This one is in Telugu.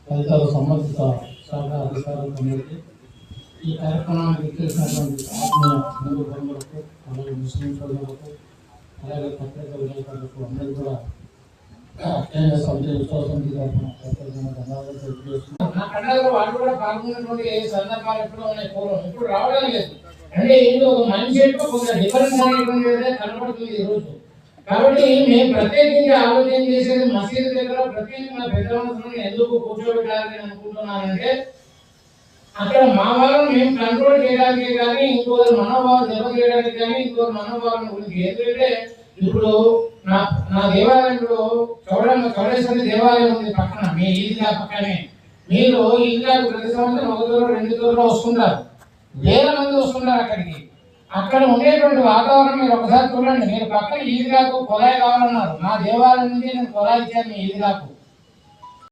తదితర సంబంధిత శాఖ అధికారులందరికీ ఈ కార్యక్రమానికి ఇచ్చేసినటువంటి ఆత్మీయ హిందూ బంధువులకు అలాగే ముస్లిం సోదరులకు అలాగే పత్రిక విలేకరులకు అందరూ కూడా కేంద్ర సమితి ఉత్సవ సమితి తరఫున ప్రత్యేకంగా ధన్యవాదాలు తెలియజేస్తున్నాను. నా కళలో వాళ్ళు కూడా పాల్గొన్నటువంటి సందర్భాలు ఎప్పుడూ ఉన్నాయి, పూర్వం ఇప్పుడు రావడం లేదు. అంటే ఇది ఒక మనిషి కొంత డిఫరెన్స్ అనేటువంటిది కనబడుతుంది ఈ రోజు. కాబట్టి మేము ప్రత్యేకంగా ఆలోచన చేసేది మసీదు దగ్గర ప్రత్యేకంగా పెద్ద మనుషులను ఎందుకు కూర్చోబెట్టాలని అనుకుంటున్నానంటే అక్కడ మా వాళ్ళని మేము కంట్రోల్ చేయడానికి కానీ ఇంకోరు మనోభావం దెబ్బతీయడానికి కానీ ఇంకోరు మనోభావం గురించి. ఎందుకంటే ఇప్పుడు నా దేవాలయంలో చౌడేశ్వరి దేవాలయం ఉంది పక్కన, మీ ఈద్గా పక్కనే. మీరు ఈద్గా ప్రతి సంవత్సరం ఒక దూరం 2 దూరంలో వస్తుంటారు, వేల మంది వస్తుంటారు అక్కడికి. అక్కడ ఉండేటువంటి వాతావరణం మీరు ఒకసారి చూడండి. మీరు పక్కన ఈద్గాకు కొలాయి కావాలన్నారు, మా దేవాలయం నుంచి నేను కొలాయి ఇచ్చాను మీ ఈద్గాకు.